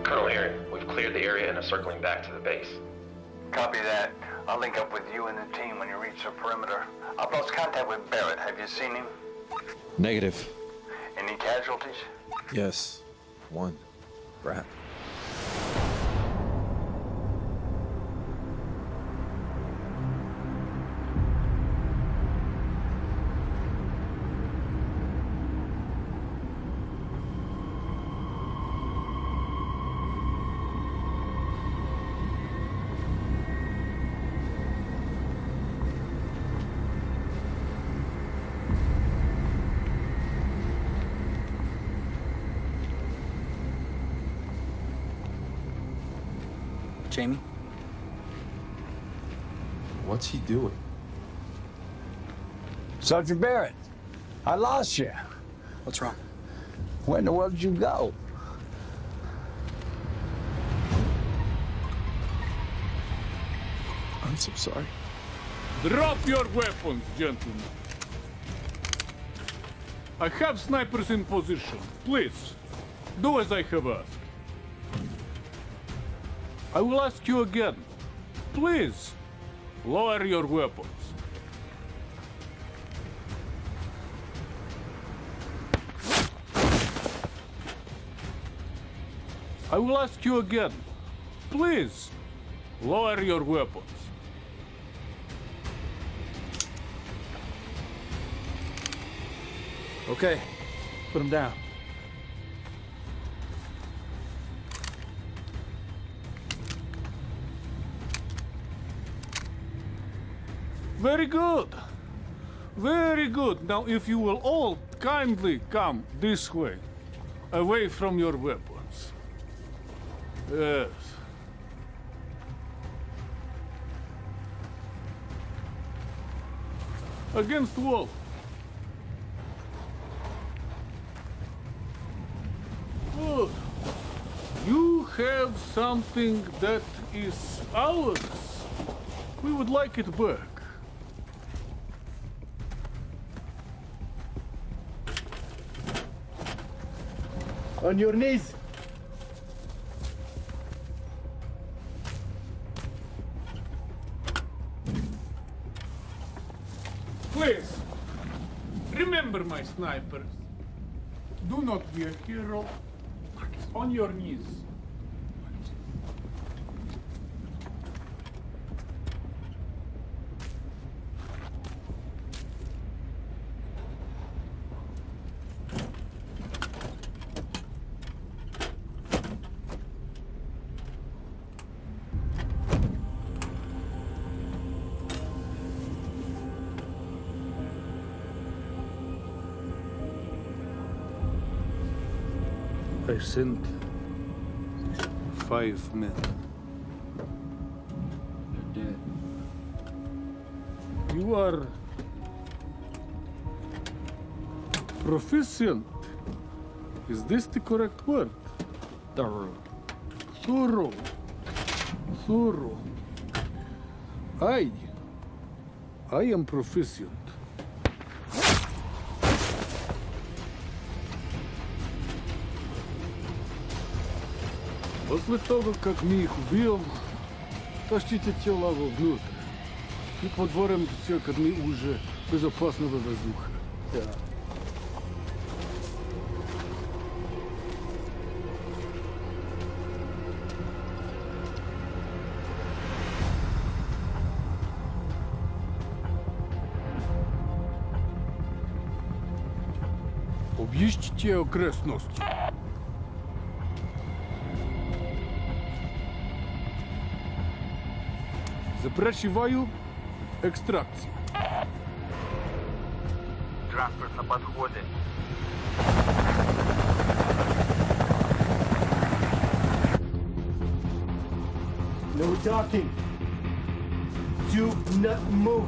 Colonel Aaron, we've cleared the area and are circling back to the base. Copy that. I'll link up with you and the team when you reach the perimeter. I've lost contact with Barrett. Have you seen him? Negative. Any casualties? Yes. One. Rat. Jamie? What's he doing? Sergeant Barrett, I lost you. What's wrong? Where in the world did you go? I'm so sorry. Drop your weapons, gentlemen. I have snipers in position. Please, do as I have asked. I will ask you again. Please, lower your weapons. I will ask you again. Please, lower your weapons. Okay, put him down. Very good. Very good. Now, if you will all kindly come this way, away from your weapons. Yes. Against the wall. Good. You have something that is ours. We would like it back. On your knees. Please, remember my snipers. Do not be a hero. On your knees. I sent 5 men. They're dead. You are proficient. Is this the correct word? Thorough. Thorough. Thorough. I am proficient. После того, как мы их убьем, тащите тела вовнутрь. И подворим все, как мы уже безопасного воздуха. Да. Объездите окрестности. Запрашиваю экстракцию. Транспорт на подходе. No talking. Do not move.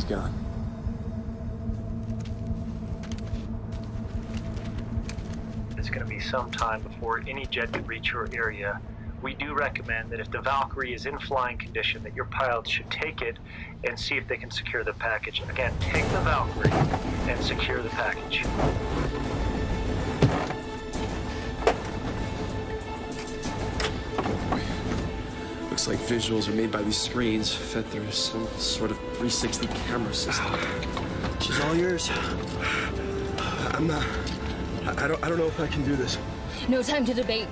Gone. It's going to be some time before any jet can reach your area. We do recommend that if the Valkyrie is in flying condition, that your pilots should take it and see if they can secure the package. Again, take the Valkyrie and secure the package. Looks like visuals are made by these screens, fed through some sort of 360 camera system. She's all yours. I'm not... I don't know if I can do this. No time to debate.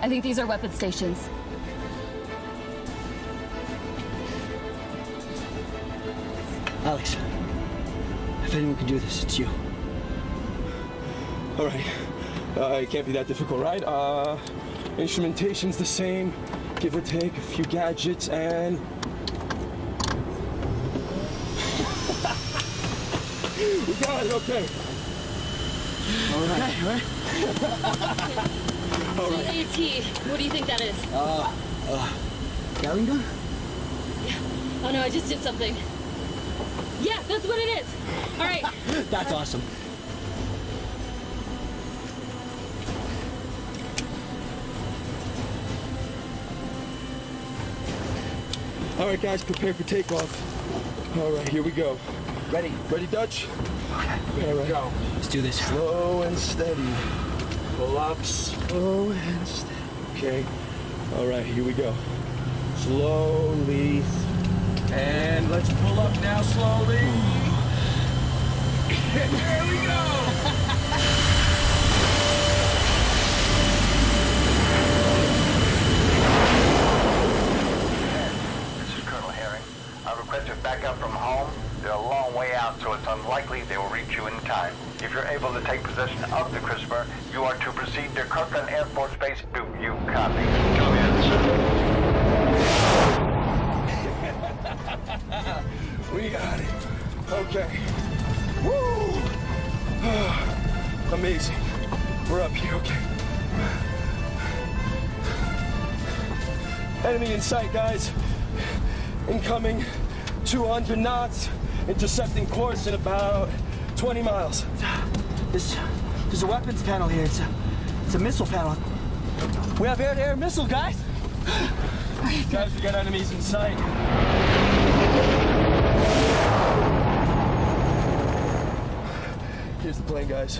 I think these are weapon stations. Alex, if anyone can do this, it's you. All right. It can't be that difficult, right? Instrumentation's the same. Give or take a few gadgets and... We got it, okay. All right. Okay, right? All right. AT, what do you think that is? Gatling gun? Yeah. Oh no, I just did something. Yeah, that's what it is. All right. That's awesome. All right, guys, prepare for takeoff. All right, here we go. Ready? Ready, Dutch? Okay. Here we go. Let's do this. Slow and steady. Pull up, slow and steady. Okay. All right, here we go. Slowly. And let's pull up now slowly. There we go. Requested backup from home. They're a long way out, so it's unlikely they will reach you in time. If you're able to take possession of the CRISPR, you are to proceed to Kirkland Air Force Base. Do you copy? Come in, sir. We got it. Okay. Woo! Amazing. We're up here, okay. Enemy in sight, guys. Incoming. 200 knots, intercepting course in about 20 miles. There's a weapons panel here. It's a missile panel. We have air-to-air missile, guys. Guys, we got enemies in sight. Here's the plan, guys.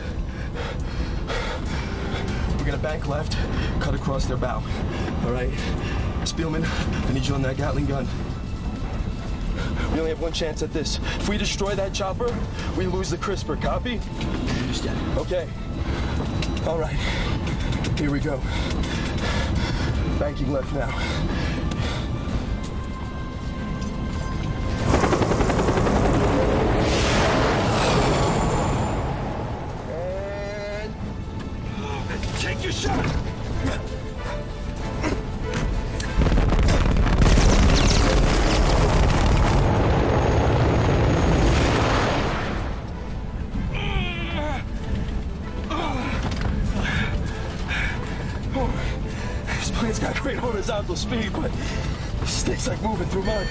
We're gonna bank left, cut across their bow. All right? Spielman, I need you on that Gatling gun. We only have one chance at this. If we destroy that chopper, we lose the CRISPR. Copy? Understand. Okay. All right. Here we go. Banking left now. And take your shot. It's got great horizontal speed, but the stick's like moving through mud.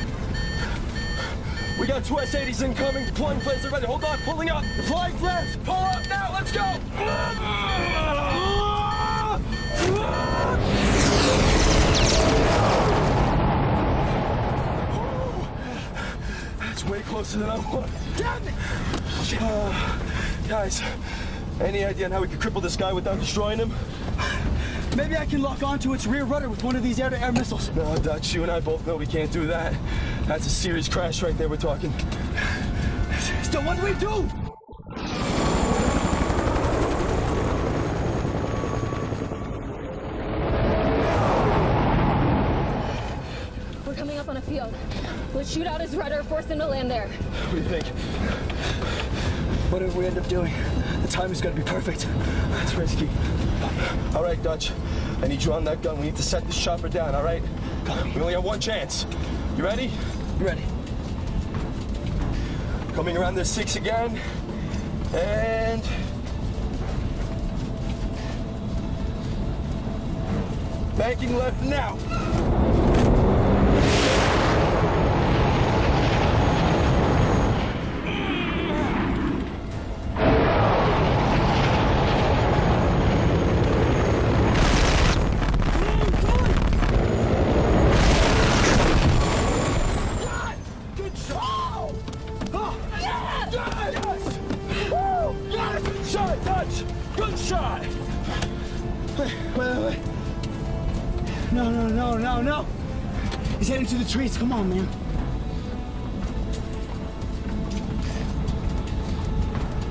We got two S-80s incoming, deploying planes, ready. Hold on, pulling up. Flying left, pull up now, let's go! That's way closer than I want. Damn it! Guys, any idea on how we could cripple this guy without destroying him? Maybe I can lock onto its rear rudder with one of these air-to-air missiles. No, Dutch, you and I both know we can't do that. That's a serious crash right there we're talking. So what do we do? We're coming up on a field. Let's shoot out his rudder, force him to land there. What do you think? Whatever we end up doing, the time is gonna be perfect. That's risky. All right, Dutch. I need you on that gun. We need to set this chopper down, all right? We only have one chance. You ready? You ready? Coming around the 6 again. And... banking left now. No. He's heading to the trees. Come on, man.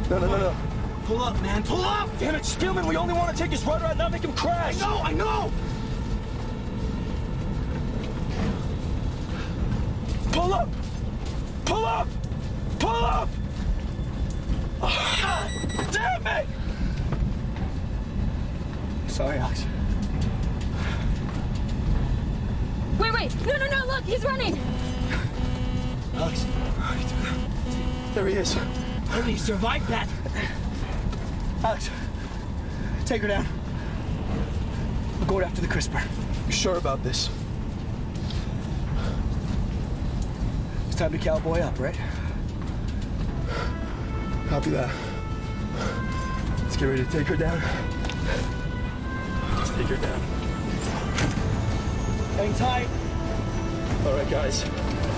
No. Pull up, man. Pull up! Damn it, Spielman, we only want to take his rudder out, not make him crash. I know! Pull up! Pull up! Pull up! Damn it! Sorry, Ox. Wait. No, look, he's running. Ox. There he is. How did he survive that? Alex, take her down. We're going after the CRISPR. You sure about this? It's time to cowboy up, right? Copy that. Let's get ready to take her down. Let's take her down. Hang tight. All right, guys.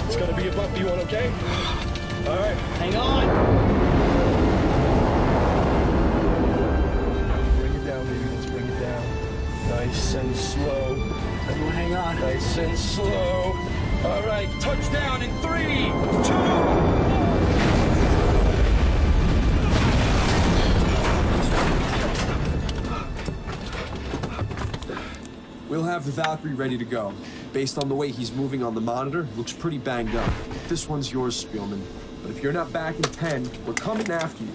It's gonna be a bumpy one, okay? All right, hang on. Bring it down, baby. Let's bring it down. Nice and slow. Everyone hang on. Nice and slow. All right, touchdown in 3, 2. We'll have the Valkyrie ready to go. Based on the way he's moving on the monitor, looks pretty banged up. This one's yours, Spielman. But if you're not back in 10, we're coming after you.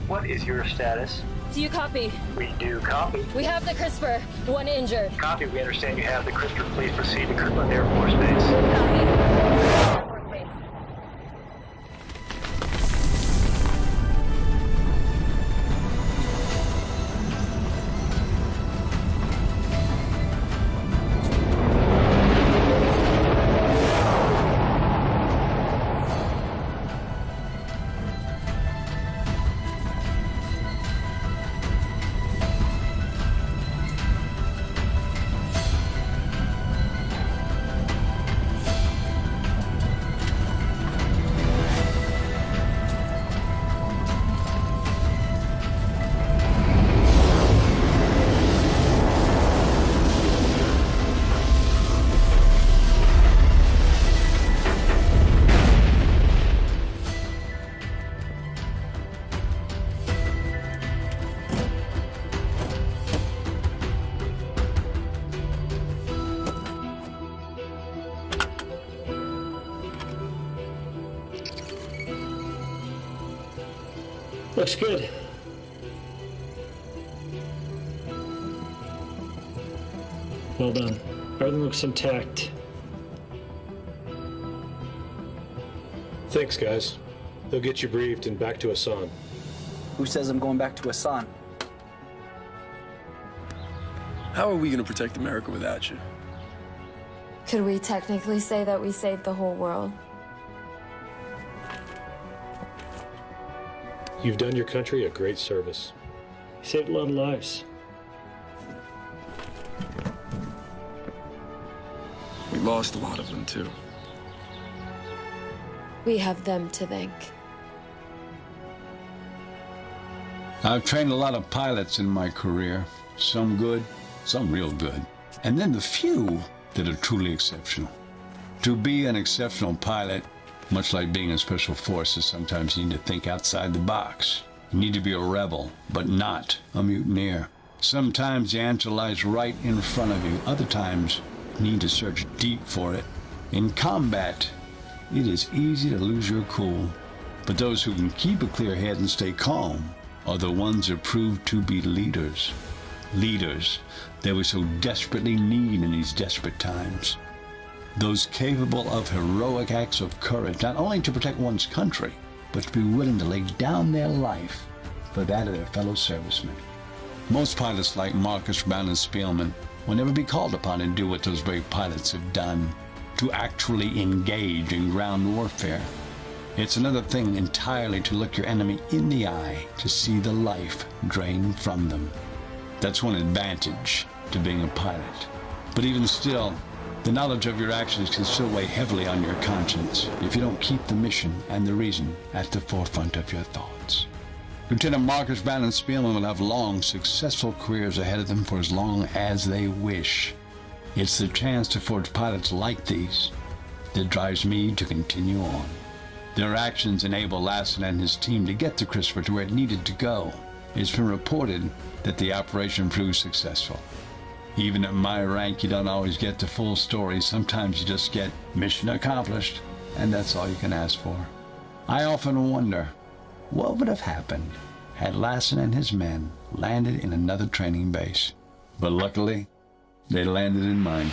What is your status? Do you copy? We do copy. We have the CRISPR. One injured. Copy. We understand you have the CRISPR. Please proceed to Kirtland Air Force Base. Looks good. Well done. Everything looks intact. Thanks, guys. They'll get you briefed and back to Hassan. Who says I'm going back to Hassan? How are we gonna protect America without you? Could we technically say that we saved the whole world? You've done your country a great service. You saved a lot of lives. We lost a lot of them, too. We have them to thank. I've trained a lot of pilots in my career. Some good, some real good. And then the few that are truly exceptional. To be an exceptional pilot, much like being in special forces, sometimes you need to think outside the box. You need to be a rebel, but not a mutineer. Sometimes the answer lies right in front of you. Other times, you need to search deep for it. In combat, it is easy to lose your cool, but those who can keep a clear head and stay calm are the ones that prove to be leaders. Leaders that we so desperately need in these desperate times. Those capable of heroic acts of courage, not only to protect one's country, but to be willing to lay down their life for that of their fellow servicemen. Most pilots like Marcus, Brown, and Spielman will never be called upon to do what those brave pilots have done, to actually engage in ground warfare. It's another thing entirely to look your enemy in the eye to see the life drained from them. That's one advantage to being a pilot. But even still, the knowledge of your actions can still weigh heavily on your conscience if you don't keep the mission and the reason at the forefront of your thoughts. Lieutenant Marcus, Brown, and Spielman will have long, successful careers ahead of them for as long as they wish. It's the chance to forge pilots like these that drives me to continue on. Their actions enable Lassen and his team to get the CRISPR to where it needed to go. It's been reported that the operation proved successful. Even at my rank, you don't always get the full story. Sometimes you just get mission accomplished, and that's all you can ask for. I often wonder, what would have happened had Lassen and his men landed in another training base? But luckily, they landed in mine.